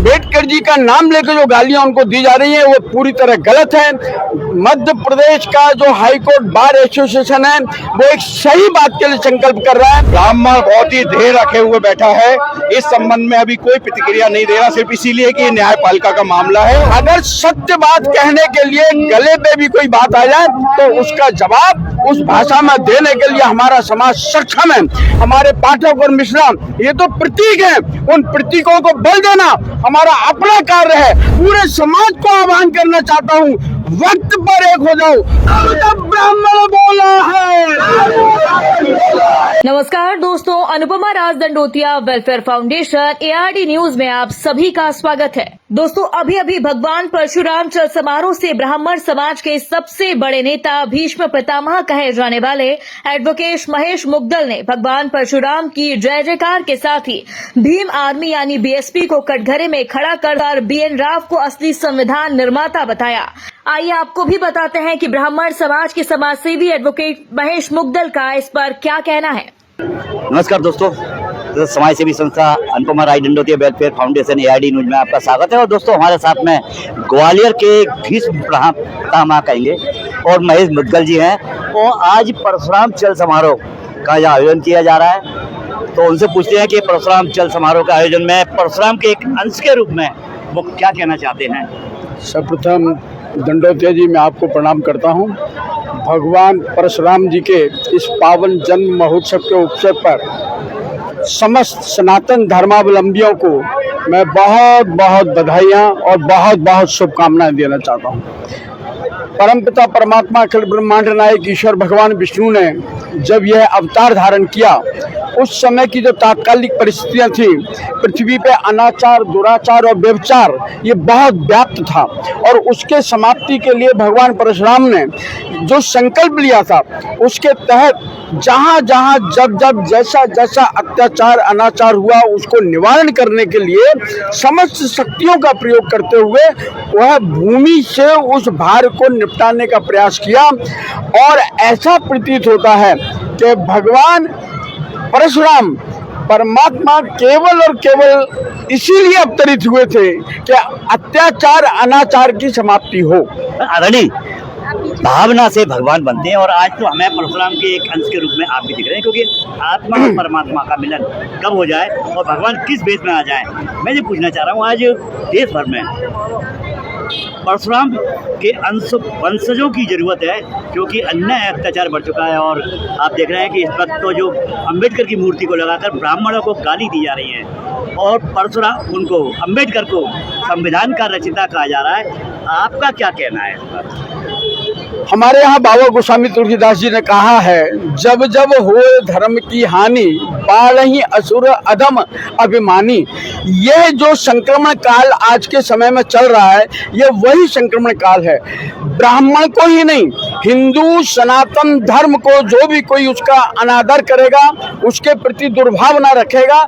अम्बेडकर जी का नाम लेकर जो गालियां उनको दी जा रही हैं वो पूरी तरह गलत है। मध्य प्रदेश का जो हाईकोर्ट बार एसोसिएशन है वो एक सही बात के लिए संकल्प कर रहा है। ब्राह्मण बहुत ही देर रखे हुए बैठा है, इस संबंध में अभी कोई प्रतिक्रिया नहीं दे रहा, सिर्फ इसीलिए कि ये न्यायपालिका का मामला है। अगर सत्य बात कहने के लिए गले पे भी कोई बात आ जाए तो उसका जवाब उस भाषा में देने के लिए हमारा समाज सक्षम है। हमारे पाठक और मिश्रा ये तो प्रतीक है, उन प्रतीकों को बल देना हमारा अपना कार्य है। पूरे समाज को आह्वान करना चाहता हूँ, वक्त पर एक हो जाओ। अब ब्राह्मण बोला है। नमस्कार दोस्तों, Anupama Raj Dandotiya welfare foundation ARD news में आप सभी का स्वागत है। दोस्तों, अभी भगवान परशुराम चल समारोह से ब्राह्मण समाज के सबसे बड़े नेता भीष्म पितामह कहे जाने वाले एडवोकेट महेश मुग्दल ने भगवान परशुराम की जय जयकार के साथ ही भीम आर्मी यानी BSP को कटघरे में खड़ा कर BN राव को असली संविधान निर्माता बताया। आइए आपको भी बताते हैं कि ब्राह्मण समाज के समाजसेवी एडवोकेट महेश मुग्दल का इस पर क्या कहना है। नमस्कार दोस्तों, समाज सेवी संस्था Anupama Rai Dandotiya welfare foundation ARD news में आपका स्वागत है। और दोस्तों, हमारे साथ में ग्वालियर के भीष्म पितामह कहेंगे और महेश मुद्गल जी हैं। तो आज परशुराम चल समारोह का आयोजन किया जा रहा है, तो उनसे पूछते हैं कि परशुराम चल समारोह के आयोजन में परशुराम के एक अंश के रूप में वो क्या कहना चाहते हैं। सर्वप्रथम दंडोतिया जी मैं आपको प्रणाम करता हूं। भगवान परशुराम जी के इस पावन जन्म महोत्सव के अवसर पर समस्त सनातन धर्मावलंबियों को मैं बहुत बहुत बधाइयाँ और बहुत बहुत शुभकामनाएं देना चाहता हूँ। परमपिता परमात्मा अखिल ब्रह्मांड नायक ईश्वर भगवान विष्णु ने जब यह अवतार धारण किया, उस समय की जो तात्कालिक परिस्थितियां थी, पृथ्वी पे अनाचार, दुराचार और व्यभिचार ये बहुत व्याप्त था, और उसके समाप्ति के लिए भगवान परशुराम ने जो संकल्प लिया था उसके तहत जहाँ जहाँ जब जब जैसा जैसा अत्याचार अनाचार हुआ उसको निवारण करने के लिए समस्त शक्तियों का प्रयोग करते हुए वह भूमि से उस भार को निपटाने का प्रयास किया। और ऐसा प्रतीत होता है कि भगवान परशुराम परमात्मा केवल और केवल इसीलिए अवतरित हुए थे कि अत्याचार अनाचार की समाप्ति हो। आदरणीय, भावना से भगवान बनते हैं और आज तो हमें परशुराम के एक अंश के रूप में आप भी दिख रहे हैं, क्योंकि आत्मा और परमात्मा का मिलन कब हो जाए और भगवान किस बेस में आ जाए। मैं ये पूछना चाह रहा हूँ, आज देश भर में परशुराम के अंश वंशजों की जरूरत है, क्योंकि अन्याय अत्याचार बढ़ चुका है। और आप देख रहे हैं कि इस वक्त तो जो अम्बेडकर की मूर्ति को लगाकर ब्राह्मणों को गाली दी जा रही है और परशुराम उनको अम्बेडकर को संविधान का रचयिता कहा जा रहा है। आपका क्या कहना है इस पर? हमारे यहाँ बाबा गोस्वामी तुलसीदास जी ने कहा है, जब जब हो धर्म की हानि पालहि असुर अधम अभिमानी। यह जो संक्रमण काल आज के समय में चल रहा है, यह वही संक्रमण काल है। ब्राह्मण को ही नहीं, हिंदू सनातन धर्म को जो भी कोई उसका अनादर करेगा, उसके प्रति दुर्भावना रखेगा,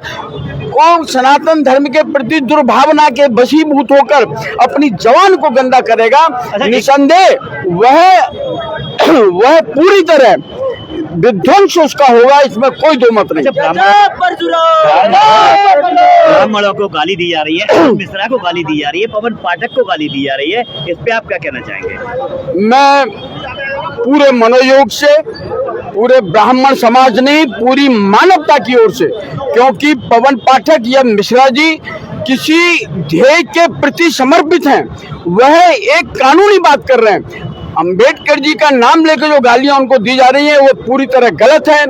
और सनातन धर्म के प्रति दुर्भावना के वशीभूत होकर अपनी जवान को गंदा करेगा, निसंदेह वह पूरी तरह विध्वंस उसका होगा, इसमें कोई दो मत नहीं। ब्राह्मणों को गाली दी जा रही है, मिश्रा को गाली दी जा रही है, पवन पाठक को गाली दी जा रही है, इस पे आप क्या कहना चाहेंगे? मैं पूरे मनोयोग से, पूरे ब्राह्मण समाज ने, पूरी मानवता की ओर से, क्योंकि पवन पाठक या मिश्रा जी किसी ध्येय के प्रति समर्पित हैं, वह एक कानूनी बात कर रहे हैं। अम्बेडकर जी का नाम लेकर जो गालियां उनको दी जा रही हैं वो पूरी तरह गलत है।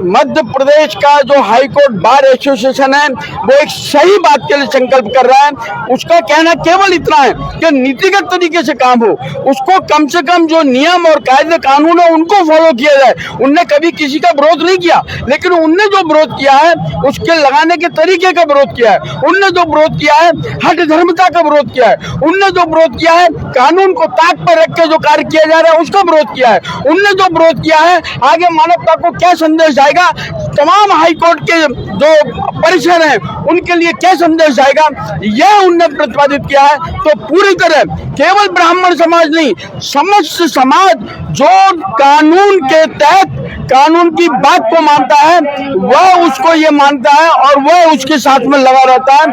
मध्य प्रदेश का जो हाईकोर्ट बार एसोसिएशन है वो एक सही बात के लिए संकल्प कर रहा है। उसका कहना केवल इतना है कि नीतिगत तरीके से काम हो, उसको कम से कम जो नियम और कायदे कानून है उनको फॉलो किया जाए। उनने कभी किसी का विरोध नहीं किया, लेकिन उनने जो विरोध किया है उसके लगाने के तरीके का विरोध किया है। उनने जो विरोध किया है हठ धर्मता का विरोध किया है। उनने जो विरोध किया है कानून को ताक पर रख के जो किया जा रहा है उसका विरोध किया है। उनने जो विरोध किया है, आगे मानवता को क्या संदेश जाएगा, तमाम हाई कोर्ट के जो परिसर हैं उनके लिए क्या संदेश जाएगा, यह उनने प्रतिपादित किया है। तो पूरी तरह केवल ब्राह्मण समाज नहीं, समस्त समाज जो कानून के तहत कानून की बात को मानता है वह उसको ये मानता है और वह उसके साथ में लगा रहता है।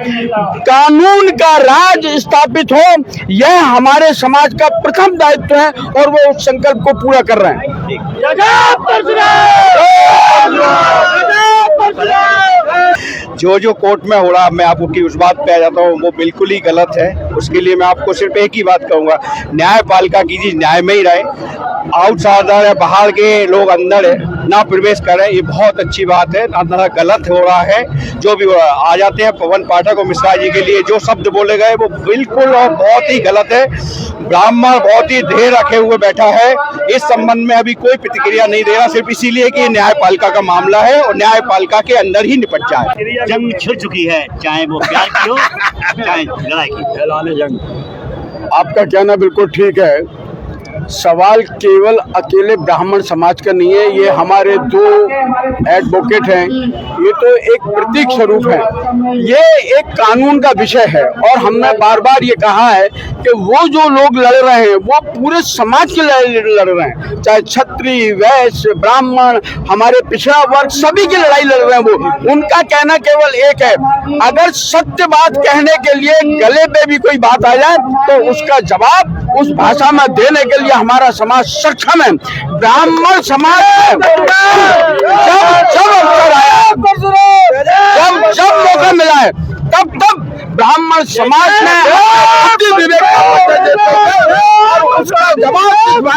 कानून का राज स्थापित हो, यह हमारे समाज का प्रथम दायित्व है और वो उस संकल्प को पूरा कर रहे हैं। जो कोर्ट में हो रहा, मैं आपको की उस बात पे आ जाता हूँ, वो बिल्कुल ही गलत है। उसके लिए मैं आपको सिर्फ एक ही बात कहूँगा, न्यायपालिका की चीज न्याय में ही रहे। आउटसाइडर है, बाहर के लोग अंदर है, ना प्रवेश करें, ये बहुत अच्छी बात है। ना गलत हो रहा है जो भी आ जाते हैं पवन पाठक और मिश्रा जी के लिए जो शब्द बोले गए वो बिल्कुल और बहुत ही गलत है। ब्राह्मण बहुत ही देर रखे हुए बैठा है, इस संबंध में अभी कोई प्रतिक्रिया नहीं दे रहा, सिर्फ इसीलिए कि न्यायपालिका का मामला है और न्यायपालिका के अंदर ही निपट जाए। जंग छिड़ चुकी है, चाहे वो प्यार की हो चाहे लड़ाई की। ऐलान जंग, आपका कहना बिल्कुल ठीक है। सवाल केवल अकेले ब्राह्मण समाज का नहीं है, ये हमारे दो एडवोकेट हैं, ये तो एक प्रतीक स्वरूप है, ये एक कानून का विषय है। और हमने बार बार ये कहा है कि वो जो लोग लड़ रहे हैं वो पूरे समाज के लिए लड़ रहे हैं, चाहे क्षत्रिय, वैश्य, ब्राह्मण, हमारे पिछड़ा वर्ग, सभी की लड़ाई लड़ रहे हैं वो। उनका कहना केवल एक है, अगर सत्य बात कहने के लिए गले पे भी कोई बात आ जाए तो उसका जवाब उस भाषा में देने के लिए हमारा समाज सक्षम है। ब्राह्मण समाज जब अवसर आया, जब मौका मिला है, तब ब्राह्मण समाज ने उसका जवाब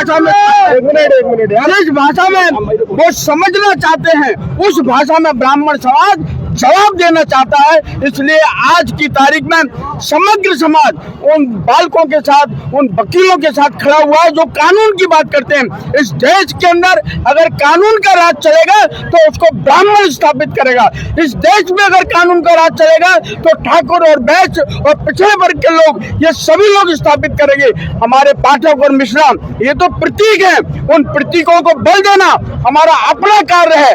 जिस भाषा में वो समझना चाहते हैं उस भाषा में ब्राह्मण समाज जवाब देना चाहता है। इसलिए आज की तारीख में समग्र समाज उन बालकों के साथ, उन वकीलों के साथ खड़ा हुआ है जो कानून की बात करते हैं। इस देश के अंदर अगर कानून का राज चलेगा तो उसको ब्राह्मण स्थापित करेगा। इस देश में अगर कानून का राज चलेगा तो ठाकुर और वैश्य और पिछड़े वर्ग के लोग, ये सभी लोग स्थापित करेंगे। हमारे पाठक और मिश्रा ये तो प्रतीक है, उन प्रतीकों को बल देना हमारा अपना कार्य है।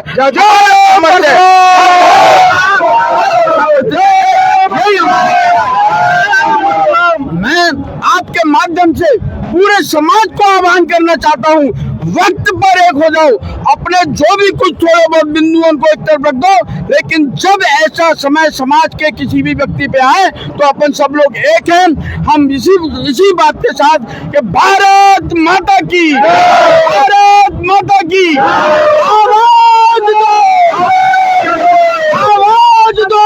मैं आपके माध्यम से पूरे समाज को आह्वान करना चाहता हूँ, वक्त पर एक हो जाओ, अपने जो भी कुछ थोड़े बहुत बिंदुओं को एक तरफ रख दो, लेकिन जब ऐसा समय समाज के किसी भी व्यक्ति पे आए तो अपन सब लोग एक हैं। हम इसी बात के साथ कि भारत माता की, भारत माता की आवाज दो, आवाज दो,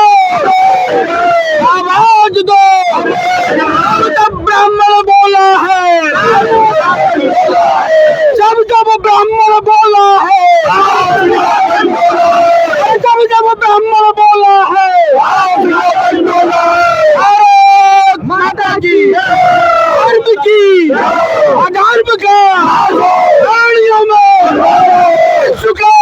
आवाज दो। जब ब्राह्मण बोला है, जब ब्राह्मण बोला है, जब ब्राह्मण बोला है, भारत माता की, धर्म की, अधर्म का, प्राणियों में विश्व का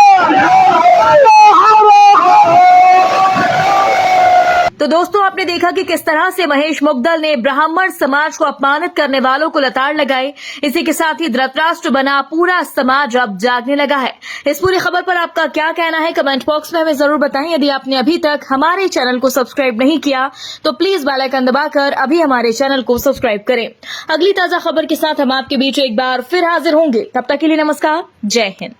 तो दोस्तों, आपने देखा कि किस तरह से महेश मुग्दल ने ब्राह्मण समाज को अपमानित करने वालों को लताड़ लगाई। इसी के साथ ही धृतराष्ट्र बना पूरा समाज अब जागने लगा है। इस पूरी खबर पर आपका क्या कहना है, कमेंट बॉक्स में हमें जरूर बताएं। यदि आपने अभी तक हमारे चैनल को सब्सक्राइब नहीं किया तो प्लीज बेल आइकन दबाकर अभी हमारे चैनल को सब्सक्राइब करें। अगली ताजा खबर के साथ हम आपके बीच एक बार फिर हाजिर होंगे। तब तक के लिए नमस्कार, जय हिंद।